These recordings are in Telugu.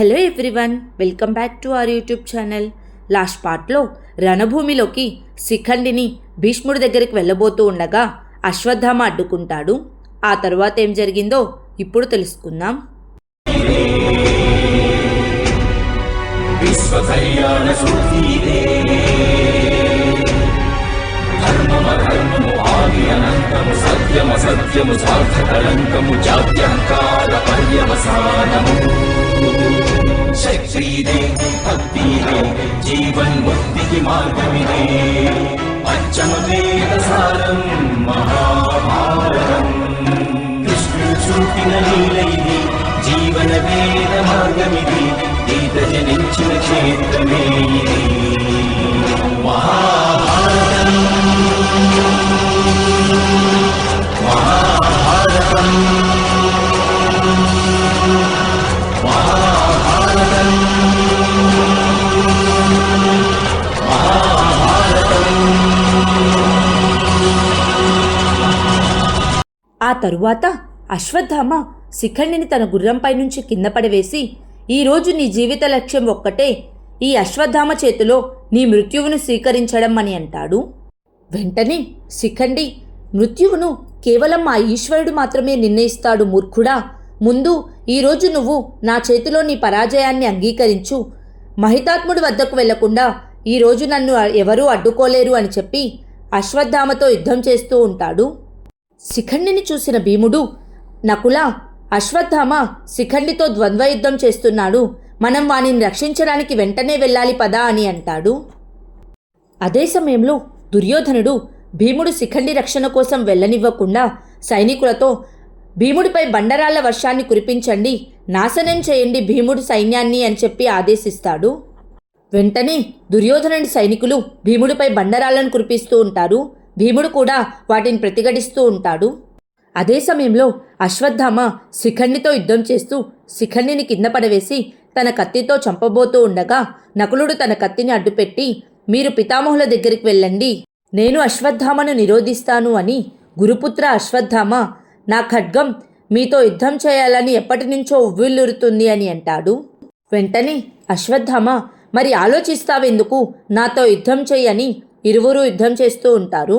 Hello everyone, welcome back to our YouTube channel. Last పార్ట్లో రణభూమిలోకి శిఖండిని భీష్ముడి దగ్గరికి వెళ్ళబోతూ ఉండగా అశ్వత్థామ అడ్డుకుంటాడు. ఆ తర్వాత ఏం జరిగిందో ఇప్పుడు తెలుసుకుందాం. సత్యము సార్థకలంకము జాత్యంకార పర్యవసానము శక్తిదే భక్తిదే జీవన్ముక్తికి మార్గమిదే పంచమ వేదసారం మహాభారతం కృష్ణుడు చూపిన లీలైది జీవన వేద మార్గమిది గీత జనించిన క్షేత్రమే ఇది మహాభారతం. ఆ తరువాత అశ్వత్థామ శిఖండిని తన గుర్రంపై నుంచి కింద పడవేసి, ఈరోజు నీ జీవిత లక్ష్యం ఒక్కటే, ఈ అశ్వత్థామ చేతిలో నీ మృత్యువును స్వీకరించడం అని అంటాడు. వెంటనే శిఖండి, మృత్యువును కేవలం ఆ ఈశ్వరుడు మాత్రమే నిర్ణయిస్తాడు మూర్ఖుడా. ముందు ఈరోజు నువ్వు నా చేతిలో నీ పరాజయాన్ని అంగీకరించు. మహితాత్ముడి వద్దకు వెళ్లకుండా ఈరోజు నన్ను ఎవరూ అడ్డుకోలేరు అని చెప్పి అశ్వత్థామతో యుద్ధం చేస్తూ ఉంటాడు. శిఖండిని చూసిన భీముడు, నకులా, అశ్వత్థామ శిఖండితో ద్వంద్వ యుద్ధం చేస్తున్నాడు, మనం వానిని రక్షించడానికి వెంటనే వెళ్ళాలి పదా అని అంటాడు. అదే సమయంలో దుర్యోధనుడు భీముడు శిఖండి రక్షణ కోసం వెళ్ళనివ్వకుండా సైనికులతో, భీముడిపై బండరాళ్ల వర్షాన్ని కురిపించండి, నాశనం చేయండి భీముడి సైన్యాన్ని అని చెప్పి ఆదేశిస్తాడు. వెంటనే దుర్యోధనుడి సైనికులు భీముడిపై బండరాళ్లను కురిపిస్తూ ఉంటారు. భీముడు కూడా వాటిని ప్రతిఘటిస్తూ ఉంటాడు. అదే సమయంలో అశ్వత్థామ శిఖండితో యుద్ధం చేస్తూ శిఖండిని కింద పడవేసి తన కత్తితో చంపబోతూ ఉండగా నకులుడు తన కత్తిని అడ్డుపెట్టి, మీరు పితామహుల దగ్గరికి వెళ్ళండి, నేను అశ్వత్థామను నిరోధిస్తాను అని. గురుపుత్ర అశ్వత్థామ, నా ఖడ్గం మీతో యుద్ధం చేయాలని ఎప్పటి నుంచో ఉవ్విల్లురుతుంది అని అంటాడు. వెంటనే అశ్వత్థామ, మరి ఆలోచిస్తావెందుకు, నాతో యుద్ధం చేయని ఇరువురు యుద్ధం చేస్తూ ఉంటారు.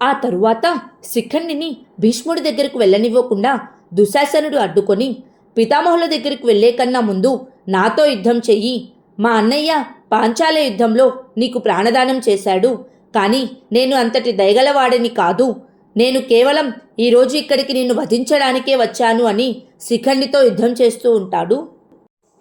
ఆ తరువాత శిఖండిని భీష్ముడి దగ్గరకు వెళ్ళనివ్వకుండా దుశ్శాసనుడు అడ్డుకొని, పితామహుల దగ్గరికి వెళ్లే కన్నా ముందు నాతో యుద్ధం చెయ్యి, మా అన్నయ్య పాంచాల యుద్ధంలో నీకు ప్రాణదానం చేశాడు, కానీ నేను అంతటి దయగలవాడని కాదు, నేను కేవలం ఈరోజు ఇక్కడికి నిన్ను వధించడానికే వచ్చాను అని శిఖండితో యుద్ధం చేస్తూ ఉంటాడు.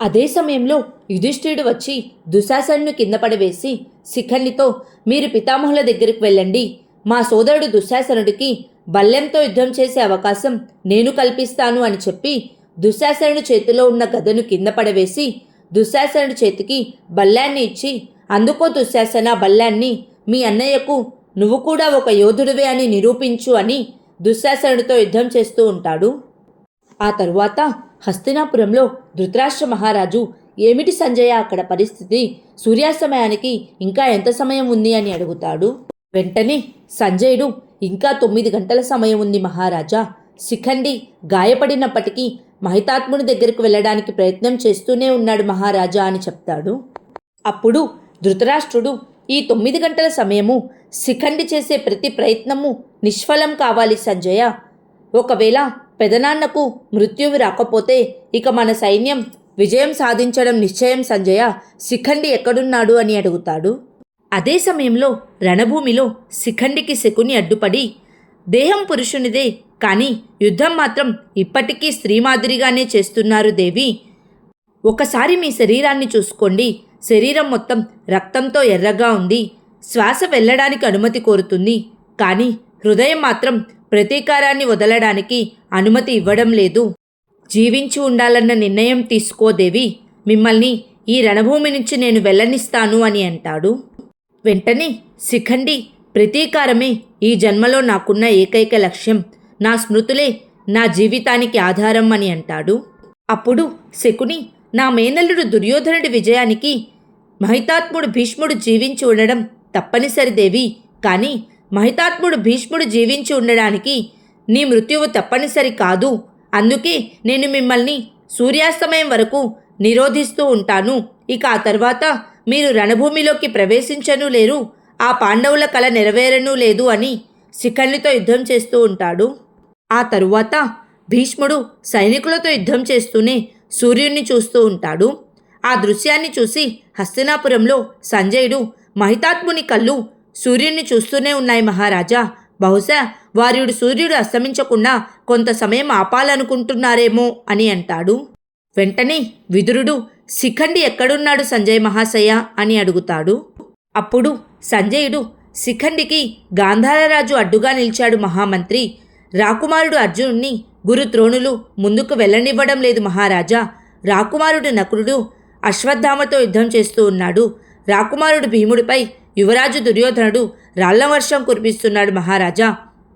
అదే సమయంలో యుధిష్ఠిరుడు వచ్చి దుశ్శాసనుని కింద పడవేసి శిఖండితో, మీరు పితామహుల దగ్గరికి వెళ్ళండి, మా సోదరుడు దుశ్శాసనుడికి బల్లెంతో యుద్ధం చేసే అవకాశం నేను కల్పిస్తాను అని చెప్పి దుశ్శాసనుడి చేతిలో ఉన్న గదను కింద పడవేసి దుశ్శాసనుడి చేతికి బల్లాన్ని ఇచ్చి, అందుకో దుశ్శాసన బల్లాన్ని, మీ అన్నయ్యకు నువ్వు కూడా ఒక యోధుడివే అని నిరూపించు అని దుశ్శాసనుడితో యుద్ధం చేస్తూ ఉంటాడు. ఆ తరువాత హస్తినాపురంలో ధృతరాష్ట్ర మహారాజు, ఏమిటి సంజయ అక్కడ పరిస్థితి, సూర్యాస్తమయానికి ఇంకా ఎంత సమయం ఉంది అని అడుగుతాడు. వెంటనే సంజయుడు, ఇంకా 9 గంటల సమయం ఉంది మహారాజా, శిఖండి గాయపడినప్పటికీ మహితాత్ముడి దగ్గరకు వెళ్ళడానికి ప్రయత్నం చేస్తూనే ఉన్నాడు మహారాజా అని చెప్తాడు. అప్పుడు ధృతరాష్ట్రుడు, ఈ 9 గంటల సమయము శిఖండి చేసే ప్రతి ప్రయత్నము నిష్ఫలం కావాలి సంజయ, ఒకవేళ పెదనాన్నకు మృత్యువు రాకపోతే ఇక మన సైన్యం విజయం సాధించడం నిశ్చయం సంజయ, శిఖండి ఎక్కడున్నాడు అని అడుగుతాడు. అదే సమయంలో రణభూమిలో శిఖండికి శకుని అడ్డుపడి, దేహం పురుషునిదే కానీ యుద్ధం మాత్రం ఇప్పటికీ స్త్రీ మాదిరిగానే చేస్తున్నారు దేవి, ఒకసారి మీ శరీరాన్ని చూసుకోండి, శరీరం మొత్తం రక్తంతో ఎర్రగా ఉంది, శ్వాస వెళ్ళడానికి అనుమతి కోరుతుంది, కానీ హృదయం మాత్రం ప్రతీకారాన్ని వదలడానికి అనుమతి ఇవ్వడం లేదు, జీవించి ఉండాలన్న నిర్ణయం తీసుకోదేవి, మిమ్మల్ని ఈ రణభూమి నుంచి నేను వెళ్ళనిస్తాను అని అంటాడు. వెంటనే శిఖండి, ప్రతీకారమే ఈ జన్మలో నాకున్న ఏకైక లక్ష్యం, నా స్మృతులే నా జీవితానికి ఆధారం అని అంటాడు. అప్పుడు శకుని, నా మేనల్లుడు దుర్యోధనుడి విజయానికి మహితాత్ముడు భీష్ముడు జీవించి ఉండడం తప్పనిసరి దేవి, కానీ మహితాత్ముడు భీష్ముడు జీవించి ఉండడానికి నీ మృత్యువు తప్పనిసరి కాదు, అందుకే నేను మిమ్మల్ని సూర్యాస్తమయం వరకు నిరోధిస్తూ ఉంటాను. ఇక ఆ తర్వాత మీరు రణభూమిలోకి ప్రవేశించను లేరు, ఆ పాండవుల కల నెరవేరను లేదు అని శిఖండితో యుద్ధం చేస్తూ ఉంటాడు. ఆ తరువాత భీష్ముడు సైనికులతో యుద్ధం చేస్తూనే సూర్యుణ్ణి చూస్తూ ఉంటాడు. ఆ దృశ్యాన్ని చూసి హస్తినాపురంలో సంజయుడు, మహితాత్ముని కళ్ళు సూర్యుణ్ణి చూస్తూనే ఉన్నాయి మహారాజా, బహుశా సూర్యుడు అస్తమించకుండా కొంత సమయం ఆపాలనుకుంటున్నారేమో అని అంటాడు. వెంటనే విదురుడు, శిఖండి ఎక్కడున్నాడు సంజయ్ మహాశయ అని అడుగుతాడు. అప్పుడు సంజయుడు, శిఖండికి గాంధారరాజు అడ్డుగా నిలిచాడు మహామంత్రి. రాకుమారుడు అర్జునుణ్ణి గురు ద్రోణులు ముందుకు వెళ్ళనివ్వడం లేదు మహారాజా. రాకుమారుడు నకులుడు అశ్వత్థామతో యుద్ధం చేస్తూ ఉన్నాడు. రాకుమారుడు భీముడిపై యువరాజు దుర్యోధనుడు రాళ్ల వర్షం కురిపిస్తున్నాడు మహారాజా.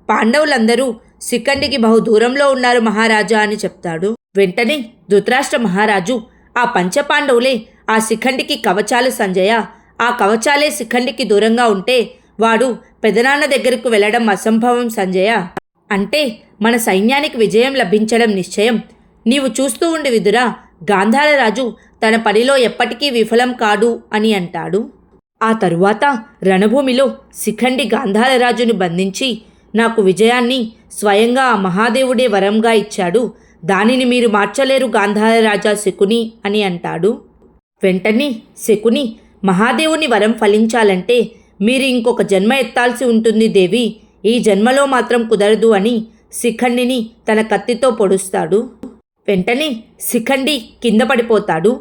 పాండవులందరూ శిఖండికి బహు దూరంలో ఉన్నారు మహారాజా అని చెప్తాడు. వెంటనే ధృతరాష్ట్ర మహారాజు, ఆ పంచపాండవులే ఆ శిఖండికి కవచాలు సంజయ. ఆ కవచాలే శిఖండికి దూరంగా ఉంటే వాడు పెదనాన్న దగ్గరకు వెళ్ళడం అసంభవం సంజయ. అంటే మన సైన్యానికి విజయం లభించడం నిశ్చయం. నీవు చూస్తూ ఉండి విదురా, గాంధారరాజు తన పనిలో ఎప్పటికీ విఫలం కాడు అని అంటాడు. ఆ తరువాత రణభూమిలో శిఖండి గాంధారరాజును బంధించి, నాకు విజయాన్ని స్వయంగా ఆ మహాదేవుడే వరంగా ఇచ్చాడు, దానిని మీరు మార్చలేరు గాంధారరాజా శకుని అని అంటాడు. వెంటనే శకుని, మహాదేవుని వరం ఫలించాలంటే మీరు ఇంకొక జన్మ ఎత్తాల్సి ఉంటుంది దేవి, ఈ జన్మలో మాత్రం కుదరదు అని శిఖండిని తన కత్తితో పొడుస్తాడు. వెంటనే శిఖండి కింద పడిపోతాడు.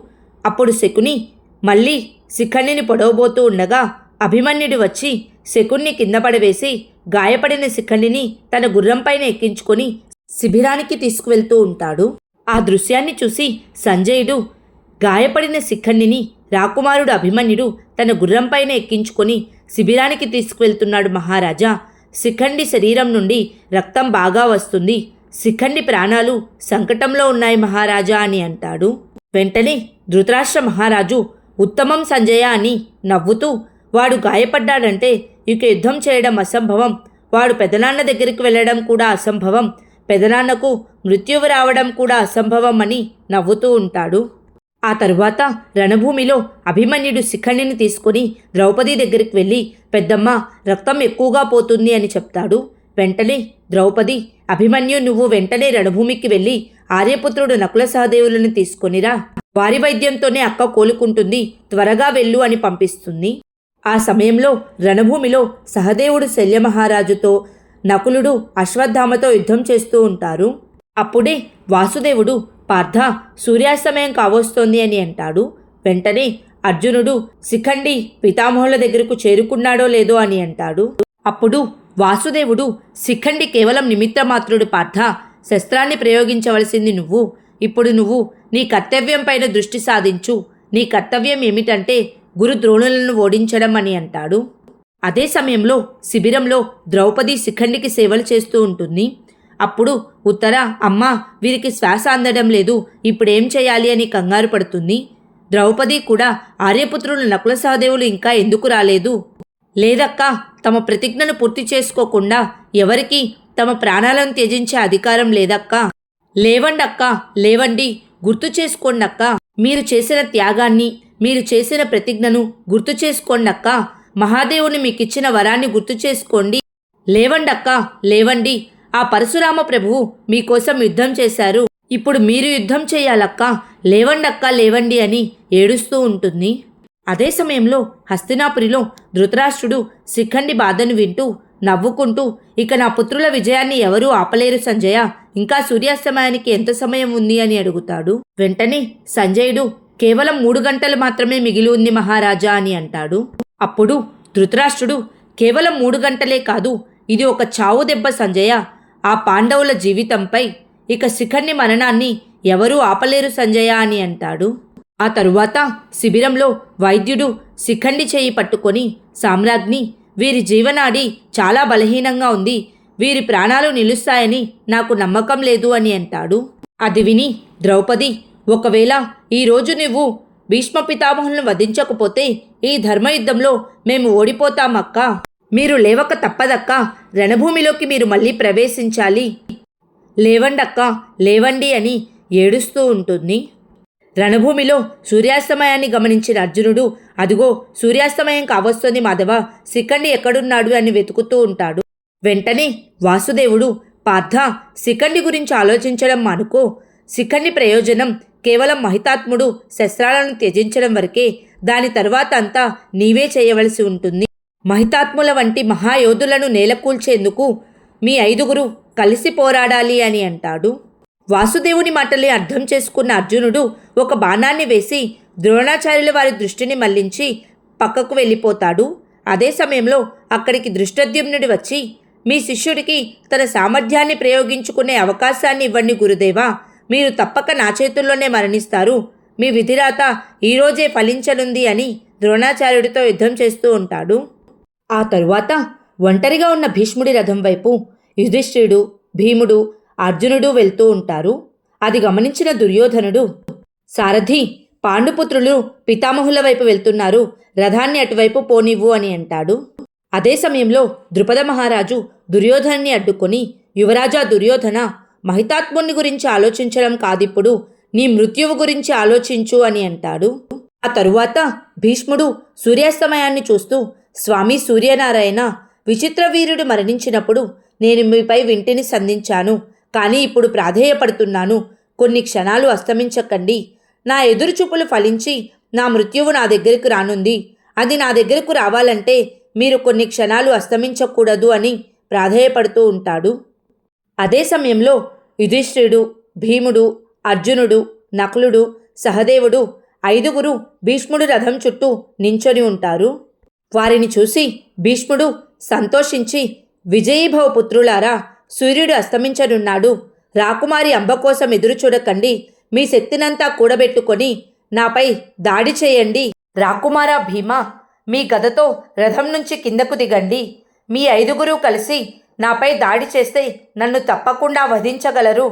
అప్పుడు శకుని మళ్ళీ శిఖండిని పొడవబోతూ ఉండగా అభిమన్యుడు వచ్చి శకుణ్ణి కింద పడవేసి గాయపడిన శిఖండిని తన గుర్రంపైన ఎక్కించుకొని శిబిరానికి తీసుకువెళ్తూ ఉంటాడు. ఆ దృశ్యాన్ని చూసి సంజయుడు, గాయపడిన శిఖండిని రాకుమారుడు అభిమన్యుడు తన గుర్రంపైన ఎక్కించుకొని శిబిరానికి తీసుకువెళ్తున్నాడు మహారాజా. శిఖండి శరీరం నుండి రక్తం బాగా వస్తుంది, శిఖండి ప్రాణాలు సంకటంలో ఉన్నాయి మహారాజా అని అంటాడు. వెంటనే ధృతరాష్ట్ర మహారాజు, ఉత్తమం సంజయ అని నవ్వుతూ, వాడు గాయపడ్డాడంటే ఇక యుద్ధం చేయడం అసంభవం, వాడు పెదనాన్న దగ్గరికి వెళ్ళడం కూడా అసంభవం, పెదనాన్నకు మృత్యువు రావడం కూడా అసంభవం అని నవ్వుతూ ఉంటాడు. ఆ తరువాత రణభూమిలో అభిమన్యుడు శిఖండిని తీసుకుని ద్రౌపది దగ్గరికి వెళ్ళి, పెద్దమ్మ రక్తం ఎక్కువగా పోతుంది అని చెప్తాడు. వెంటనే ద్రౌపది, అభిమన్యు నువ్వు వెంటనే రణభూమికి వెళ్ళి ఆర్యపుత్రుడు నకుల సహదేవులను తీసుకొనిరా, వారి వైద్యంతోనే అక్క కోలుకుంటుంది, త్వరగా వెళ్ళు అని పంపిస్తుంది. ఆ సమయంలో రణభూమిలో సహదేవుడు శల్యమహారాజుతో, నకులుడు అశ్వత్థామతో యుద్ధం చేస్తూ ఉంటారు. అప్పుడే వాసుదేవుడు, పార్థ సూర్యాస్తమయం కావస్తోంది అని అంటాడు. వెంటనే అర్జునుడు, శిఖండి పితామహుల దగ్గరకు చేరుకున్నాడో లేదో అని అంటాడు. అప్పుడు వాసుదేవుడు, శిఖండి కేవలం నిమిత్తమాత్రుడు పార్థ, శస్త్రాన్ని ప్రయోగించవలసింది నువ్వు. ఇప్పుడు నువ్వు నీ కర్తవ్యం పైన దృష్టి సాధించు, నీ కర్తవ్యం ఏమిటంటే గురు ద్రోణులను ఓడించడం అని అంటాడు. అదే సమయంలో శిబిరంలో ద్రౌపది శిఖండికి సేవలు చేస్తూ ఉంటుంది. అప్పుడు ఉత్తర, అమ్మ వీరికి శ్వాస అందడం లేదు, ఇప్పుడేం చేయాలి అని కంగారు పడుతుంది. ద్రౌపది కూడా, ఆర్యపుత్రులు నకుల సహదేవులు ఇంకా ఎందుకు రాలేదు? లేదక్కా, తమ ప్రతిజ్ఞను పూర్తి చేసుకోకుండా ఎవరికి తమ ప్రాణాలను త్యజించే అధికారం లేదక్కా. లేవండక్కా, లేవండి, గుర్తు చేసుకోండక్కా, మీరు చేసిన త్యాగాన్ని, మీరు చేసిన ప్రతిజ్ఞను గుర్తు చేసుకోండక్కా, మహాదేవుని మీకిచ్చిన వరాన్ని గుర్తు చేసుకోండి. లేవండక్కా, లేవండి, ఆ పరశురామ ప్రభువు మీకోసం యుద్ధం చేశారు, ఇప్పుడు మీరు యుద్ధం చేయాలక్కా, లేవండక్కా లేవండి అని ఏడుస్తూ ఉంటుంది. అదే సమయంలో హస్తినాపురిలో ధృతరాష్ట్రుడు శిఖండి బాధను వింటూ నవ్వుకుంటూ, ఇక నా పుత్రుల విజయాన్ని ఎవరూ ఆపలేరు సంజయ, ఇంకా సూర్యాస్తమయానికి ఎంత సమయం ఉంది అని అడుగుతాడు. వెంటనే సంజయుడు, కేవలం 3 గంటలు మాత్రమే మిగిలి ఉంది మహారాజా అని అంటాడు. అప్పుడు ధృతరాష్ట్రుడు, కేవలం 3 గంటలే కాదు, ఇది ఒక చావు దెబ్బ సంజయ, ఆ పాండవుల జీవితంపై, ఇక శిఖండి మరణాన్ని ఎవరూ ఆపలేరు సంజయ అని అంటాడు. ఆ తరువాత శిబిరంలో వైద్యుడు శిఖండి చేయి పట్టుకొని, సామ్రాజ్ఞి వీరి జీవనాడి చాలా బలహీనంగా ఉంది, వీరి ప్రాణాలు నిలుస్తాయని నాకు నమ్మకం లేదు అని అంటాడు. అది విని ద్రౌపది, ఒకవేళ ఈరోజు నువ్వు భీష్మ పితామహులను వధించకపోతే ఈ ధర్మయుద్ధంలో మేము ఓడిపోతామక్కా, మీరు లేవక తప్పదక్కా, రణభూమిలోకి మీరు మళ్ళీ ప్రవేశించాలి, లేవండక్కా లేవండి అని ఏడుస్తూ ఉంటుంది. రణభూమిలో సూర్యాస్తమయాన్ని గమనించిన అర్జునుడు, అదిగో సూర్యాస్తమయం కావస్తోంది మాధవ, శిఖండి ఎక్కడున్నాడు అని వెతుకుతూ ఉంటాడు. వెంటనే వాసుదేవుడు, పార్థ, శిఖండి గురించి ఆలోచించడం మానుకో. శిఖండి ప్రయోజనం కేవలం మహితాత్ముడు శస్త్రాలను త్యజించడం వరకే. దాని తర్వాత అంతా నీవే చేయవలసి ఉంటుంది. మహితాత్ముల వంటి మహాయోధులను నేలకూల్చేందుకు మీ 5గురు కలిసి పోరాడాలి అని అంటాడు. వాసుదేవుని మాటలే అర్థం చేసుకున్న అర్జునుడు ఒక బాణాన్ని వేసి ద్రోణాచార్యుల వారి దృష్టిని మళ్లించి పక్కకు వెళ్ళిపోతాడు. అదే సమయంలో అక్కడికి దృష్టద్యుమ్నుడు వచ్చి, మీ శిష్యుడికి తన సామర్థ్యాన్ని ప్రయోగించుకునే అవకాశాన్ని ఇవ్వండి గురుదేవా, మీరు తప్పక నా చేతుల్లోనే మరణిస్తారు, మీ విధిరాత ఈరోజే ఫలించనుంది అని ద్రోణాచార్యుడితో యుద్ధం చేస్తూ ఉంటాడు. ఆ తరువాత ఒంటరిగా ఉన్న భీష్ముడి రథం వైపు యుధిష్ఠిరుడు, భీముడు, అర్జునుడు వెళ్తూ ఉంటారు. అది గమనించిన దుర్యోధనుడు, సారథి, పాండుపుత్రులు పితామహుల వైపు వెళ్తున్నారు, రథాన్ని అటువైపు పోనివ్వు అని అంటాడు. అదే సమయంలో ద్రుపద మహారాజు దుర్యోధనుని అడ్డుకొని, యువరాజా దుర్యోధన, మహితాత్ముని గురించి ఆలోచించడం కాదిప్పుడు, నీ మృత్యువు గురించి ఆలోచించు అని అంటాడు. ఆ తరువాత భీష్ముడు సూర్యాస్తమయాన్ని చూస్తూ, స్వామి సూర్యనారాయణ, విచిత్ర వీరుడు మరణించినప్పుడు నేను మీపై వింటిని సంధించాను, కానీ ఇప్పుడు ప్రాధేయపడుతున్నాను, కొన్ని క్షణాలు అస్తమించకండి. నా ఎదురుచూపులు ఫలించి నా మృత్యువు నా దగ్గరకు రానుంది, అది నా దగ్గరకు రావాలంటే మీరు కొన్ని క్షణాలు అస్తమించకూడదు అని ప్రాధేయపడుతూ ఉంటాడు. అదే సమయంలో యుధిష్ఠిరుడు, భీముడు, అర్జునుడు, నకులుడు, సహదేవుడు 5గురు భీష్ముడు రథం చుట్టూ నించొని ఉంటారు. వారిని చూసి భీష్ముడు సంతోషించి, విజయీభవ పుత్రులారా, సూర్యుడు అస్తమించనున్నాడు, రాకుమారి అంబ కోసం ఎదురు చూడకండి, మీ శక్తినంతా కూడబెట్టుకొని నాపై దాడి చేయండి. రాకుమారా భీమా, మీ గదతో రథం నుంచి కిందకు దిగండి. మీ 5గురు కలిసి నాపై దాడి చేస్తే నన్ను తప్పకుండా వధించగలరు.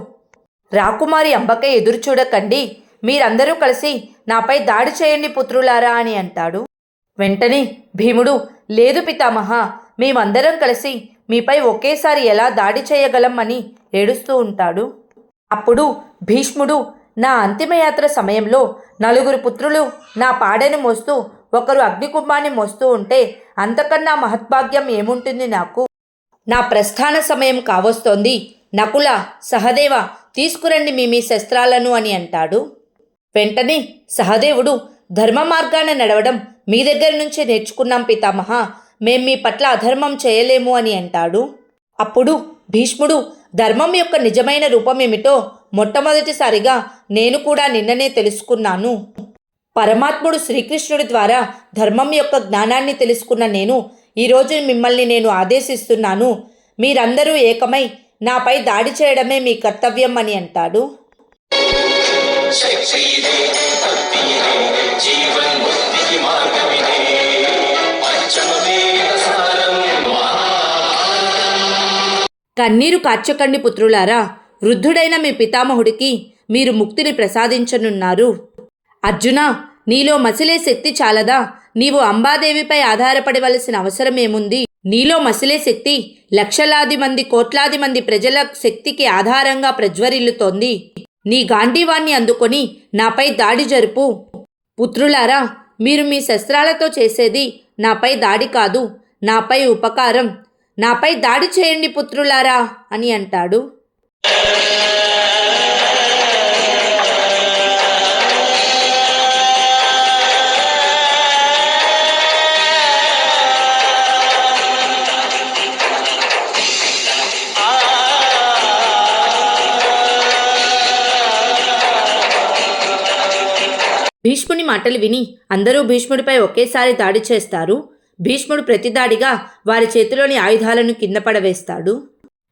రాకుమారి అంబకై ఎదురు చూడకండి, మీరందరూ కలిసి నాపై దాడి చేయండి పుత్రులారా అని అంటాడు. వెంటనే భీముడు, లేదు పితామహ, మేమందరం కలిసి మీపై ఒకేసారి ఎలా దాడి చేయగలం అని ఏడుస్తూ ఉంటాడు. అప్పుడు భీష్ముడు, నా అంతిమయాత్ర సమయంలో 4 పుత్రులు నా పాడెను మోస్తూ ఒకరు అగ్నికుంభాన్ని మోస్తూ ఉంటే అంతకన్నా మహద్భాగ్యం ఏముంటుంది నాకు? నా ప్రస్థాన సమయం కావస్తోంది, నకుల, సహదేవ, తీసుకురండి మీ శస్త్రాలను అని అంటాడు. వెంటనే సహదేవుడు, ధర్మ మార్గాన నడవడం మీ దగ్గర నుంచే నేర్చుకున్నాం పితామహ, మేం మీ పట్ల అధర్మం చేయలేము అని అంటాడు. అప్పుడు భీష్ముడు, ధర్మం యొక్క నిజమైన రూపం ఏమిటో మొట్టమొదటిసారిగా నేను కూడా నిన్ననే తెలుసుకున్నాను. పరమాత్ముడు శ్రీకృష్ణుడి ద్వారా ధర్మం యొక్క జ్ఞానాన్ని తెలుసుకున్న నేను ఈరోజు మిమ్మల్ని నేను ఆదేశిస్తున్నాను, మీరందరూ ఏకమై నాపై దాడి చేయడమే మీ కర్తవ్యం అని అంటాడు. కన్నీరు కార్చకండి పుత్రులారా, వృద్ధుడైన మీ పితామహుడికి మీరు ముక్తిని ప్రసాదించనున్నారు. అర్జున, నీలో మసిలే శక్తి చాలదా? నీవు అంబాదేవిపై ఆధారపడవలసిన అవసరం ఏముంది? నీలో మసిలే శక్తి లక్షలాది మంది, కోట్లాది మంది ప్రజల శక్తికి ఆధారంగా ప్రజ్వరిల్లుతోంది. నీ గాంధీవాన్ని అందుకొని నాపై దాడి జరుపు. పుత్రులారా, మీరు మీ శస్త్రాలతో చేసేది నాపై దాడి కాదు, నాపై ఉపకారం. నాపై దాడి చేయండి పుత్రులారా అని అంటాడు. భీష్ముని మాటలు విని అందరూ భీష్ముడిపై ఒకేసారి దాడి చేస్తారు. భీష్ముడు ప్రతిదాడిగా వారి చేతిలోని ఆయుధాలను కింద పడవేస్తాడు.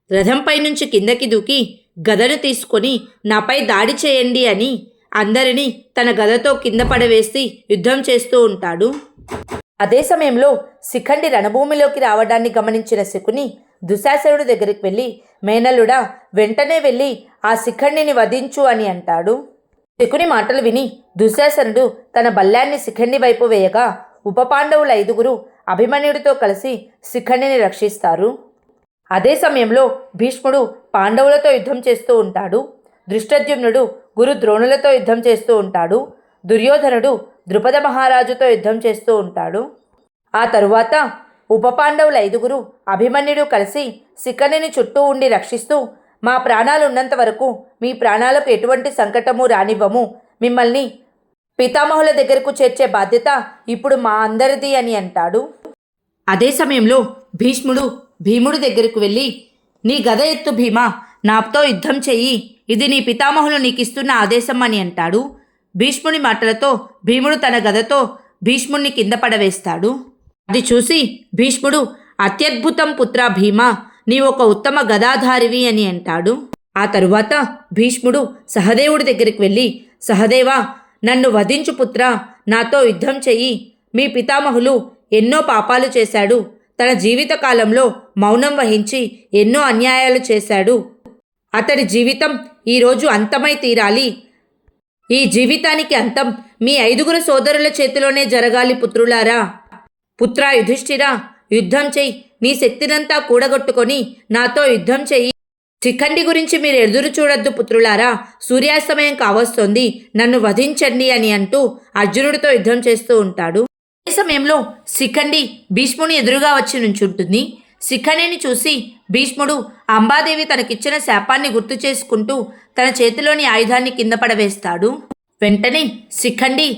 రథంపై నుంచి కిందకి దూకి గదను తీసుకొని నాపై దాడి చేయండి అని అందరినీ తన గదతో కింద పడవేసి యుద్ధం చేస్తూ ఉంటాడు. అదే సమయంలో శిఖండి రణభూమిలోకి రావడాన్ని గమనించిన శకుని దుశ్శాసనుడి దగ్గరికి వెళ్ళి, మేనల్లుడా, వెంటనే వెళ్ళి ఆ శిఖండిని వధించు అని అంటాడు. శకుని మాటలు విని దుశ్శాసనుడు తన బల్లాన్ని శిఖండి వైపు వేయగా ఉపపాండవుల 5గురు అభిమన్యుడితో కలిసి శిఖండిని రక్షిస్తారు. అదే సమయంలో భీష్ముడు పాండవులతో యుద్ధం చేస్తూ ఉంటాడు. ధృష్టద్యుమ్నుడు గురు ద్రోణులతో యుద్ధం చేస్తూ ఉంటాడు. దుర్యోధనుడు ద్రుపద మహారాజుతో యుద్ధం చేస్తూ ఉంటాడు. ఆ తరువాత ఉప పాండవుల 5 అభిమన్యుడు కలిసి శిఖండిని చుట్టూ ఉండి రక్షిస్తూ, మా ప్రాణాలు ఉన్నంత వరకు మీ ప్రాణాలకు ఎటువంటి సంకటము రానివ్వము, మిమ్మల్ని పితామహుల దగ్గరకు చేర్చే బాధ్యత ఇప్పుడు మా అందరిది అని అంటాడు. అదే సమయంలో భీష్ముడు భీముడి దగ్గరకు వెళ్ళి, నీ గద ఎత్తు భీమా, నాతో యుద్ధం చెయ్యి, ఇది నీ పితామహులు నీకిస్తున్న ఆదేశం అని అంటాడు. భీష్ముని మాటలతో భీముడు తన గదతో భీష్ముణ్ణి కింద పడవేస్తాడు. అది చూసి భీష్ముడు, అత్యద్భుతం పుత్ర భీమా, నీవు ఒక ఉత్తమ గదాధారివి అని అంటాడు. ఆ తరువాత భీష్ముడు సహదేవుడి దగ్గరికి వెళ్ళి, సహదేవా, నన్ను వధించు పుత్ర, నాతో యుద్ధం చెయ్యి, మీ పితామహులు ఎన్నో పాపాలు చేశాడు, తన జీవితకాలంలో మౌనం వహించి ఎన్నో అన్యాయాలు చేశాడు, అతడి జీవితం ఈరోజు అంతమై తీరాలి, ఈ జీవితానికి అంతం మీ 5 సోదరుల చేతిలోనే జరగాలి పుత్రులారా. పుత్రా యుధిష్ఠిరా, యుద్ధం చెయ్యి, నీ శక్తినంతా కూడగొట్టుకొని నాతో యుద్ధం చెయ్యి. శిఖండి గురించి మీరు ఎదురు చూడొద్దు పుత్రులారా, సూర్యాస్తమయం కావస్తోంది, నన్ను వధించండి అని అంటూ అర్జునుడితో యుద్ధం చేస్తూ ఉంటాడు. ఈ సమయంలో శిఖండి భీష్ముని ఎదురుగా వచ్చి నుంచుంటుంది. శిఖండిని చూసి భీష్ముడు అంబాదేవి తనకిచ్చిన శాపాన్ని గుర్తు చేసుకుంటూ తన చేతిలోని ఆయుధాన్ని కింద పడవేస్తాడు. వెంటనే శిఖండి,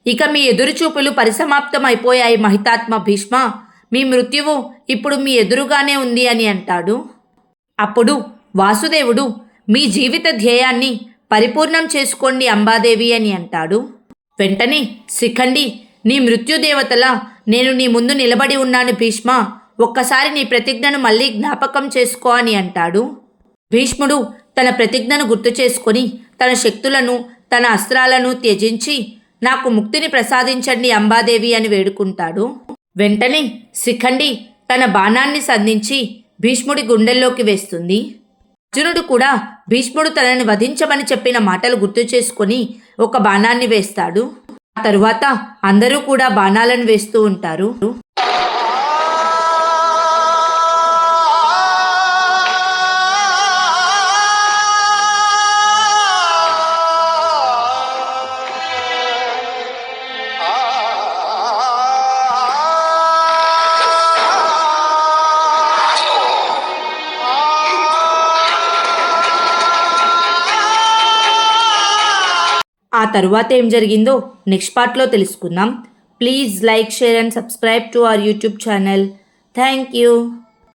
ఇక మీ ఎదురుచూపులు పరిసమాప్తం అయిపోయాయి మహితాత్మ భీష్మ, మీ మృత్యువు ఇప్పుడు మీ ఎదురుగానే ఉంది అని అంటాడు. అప్పుడు వాసుదేవుడు, మీ జీవిత ధ్యేయాన్ని పరిపూర్ణం చేసుకోండి అంబాదేవి అని అంటాడు. వెంటనే శిఖండి, నీ మృత్యుదేవతలా నేను నీ ముందు నిలబడి ఉన్నాను భీష్మ, ఒక్కసారి నీ ప్రతిజ్ఞను మళ్ళీ జ్ఞాపకం చేసుకో అని అంటాడు. భీష్ముడు తన ప్రతిజ్ఞను గుర్తు చేసుకొని తన శక్తులను తన అస్త్రాలను త్యజించి, నాకు ముక్తిని ప్రసాదించండి అంబాదేవి అని వేడుకుంటాడు. వెంటనే శిఖండి తన బాణాన్ని సంధించి భీష్ముడి గుండెల్లోకి వేస్తుంది. అర్జునుడు కూడా భీష్ముడు తనని వధించమని చెప్పిన మాటలు గుర్తు చేసుకొని ఒక బాణాన్ని వేస్తాడు. ఆ తరువాత అందరూ కూడా బాణాలను వేస్తూ ఉంటారు. ఆ తరువాత ఏం జరిగిందో నెక్స్ట్ పార్ట్లో తెలుసుకుందాం. Please like, share and subscribe to our YouTube channel. Thank you.